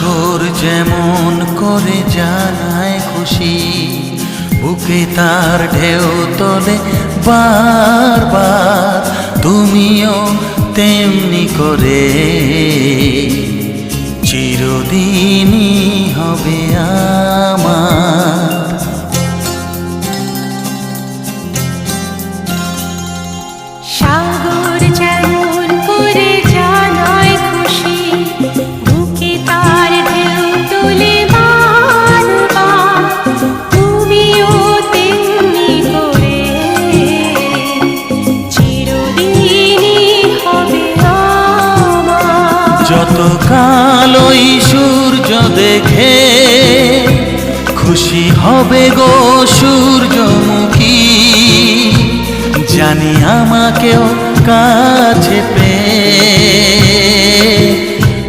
সাগর যেমন করে জানায় খুশি, বুকে তার ঢেউ তোলে বারবার, তুমিও তেমনি করে চিরদিনই হবে আমার। সাগর যেমন করে জানায় খুশি, বুকে তার ঢেউ তোলে বারবার, তুমিও তেমনি করে চিরদিনই হবে আমার। যত কালোই সূর্য দেখে খুশি হবে গো সূর্যমুখী, জানি আমাকেও কাছে পেয়ে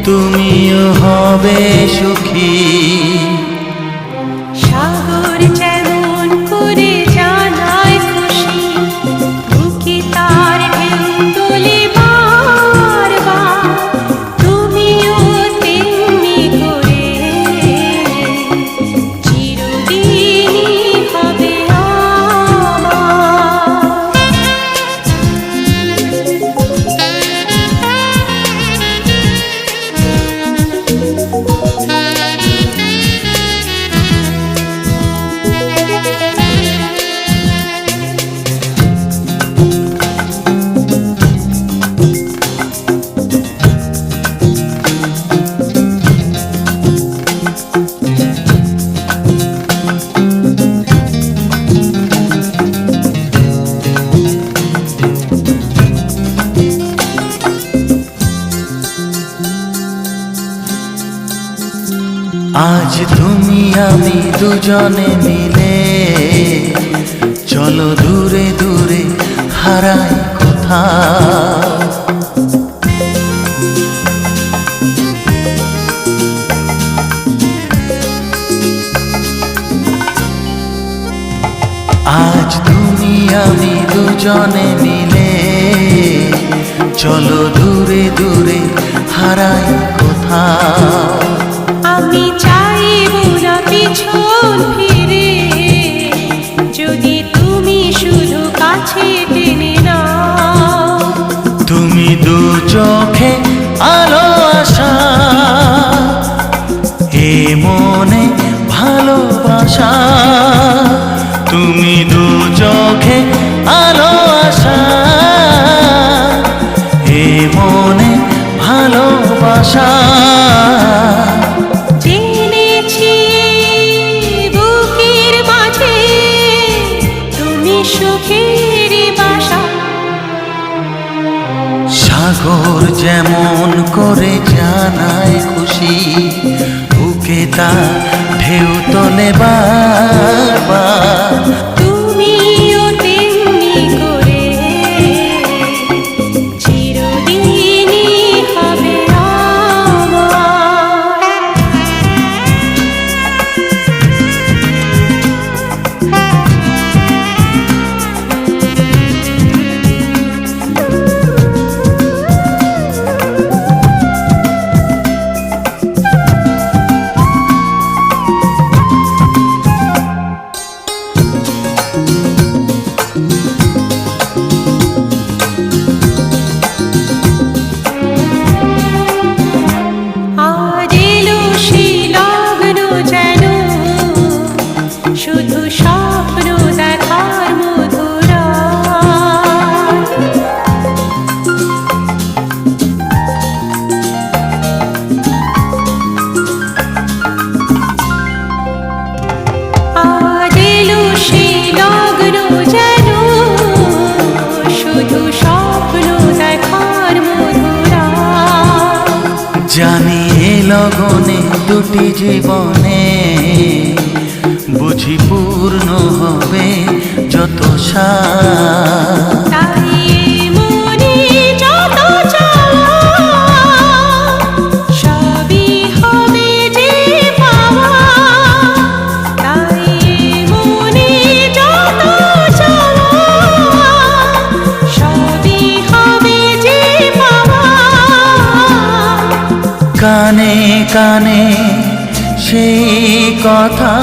তুমিও হবে সুখী। সাগর যেমন করে জানায় খুশি, বুকে তার ঢেউ তোলে বারবার, তুমিও তেমনি করে চিরদিনই হবে আমার। আজ তুমি আমি দুজনে মিলে চলো দূরে দূরে হারাই কোথাও। আজ তুমি আমি দুজনে মিলে চলো দূরে দূরে হারাই কোথাও। আমি চাইব না পিছন ফিরে, যদি তুমি শুধু কাছে টেনে নাও। তুমি দু চোখে আলো আশা, এ মনে ভালোবাসা, তুমি দু চোখে আলো আশা, এ মনে ভালোবাসা। জেনেছি বুকের মাঝে তুমি সুখের বাসা। সাগর যেমন করে জানায় খুশি, বুকে তার ঢেউ তোলে বারবার, তুমিও তেমনি করে চিরদিনই হবে আমার। আজ এলো সেই লগ্ন যেন শুধু স্বপ্ন দেখার মধুরা। আজ এলো সেই লগ্ন যেন শুধু স্বপ্ন দেখার মধুরা। জানি এ লগনে দুটি জীবনে বুঝি পূর্ণ হবে যত স্বাদ। তাই মনে যত চাওয়া, সবই হবে যে পাওয়া। তাই মনে যত চাওয়া, সবই হবে যে পাওয়া। কানে কানে সেই কথা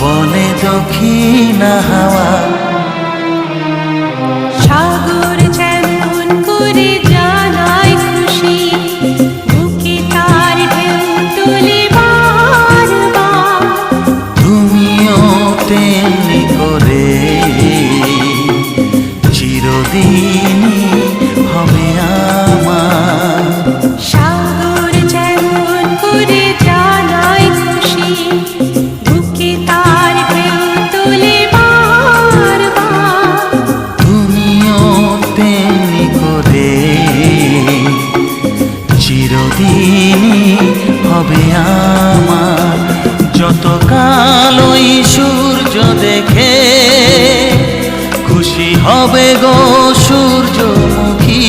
বলে দক্ষিণা হাওয়া। সাগর যেমন করে জানায় খুশি, বুকে তার ঢেউ তুলে বারবার। তুমিও তেমনি করে চিরদিনই হবে আমার। সাগর যেমন করে জানায় খুশি, বুকে তার ঢেউ তুলে বারবার। তুমিও তেমনি করে চিরদিনই হবে আমার। যতকাল ওই সূর্য দেখে খুশি হবে গো সূর্যমুখী,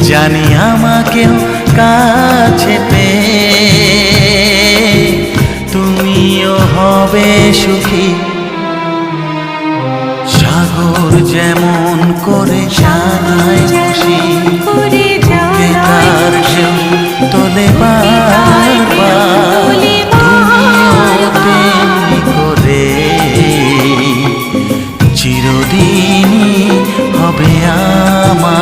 জানি আমাকেও কাছে পেয়ে তুমিও হবে সুখী। সাগর যেমন করে জানায় খুশি, করে বুকে তার ঢেউ তোলে বারবার। তুমিও তেমনি করে চিরদিনই হবে আমার।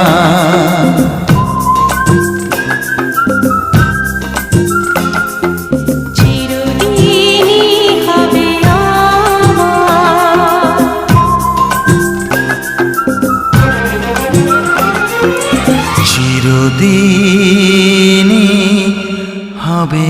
চিরদিনই হবে আমার। চিরদিনই হবে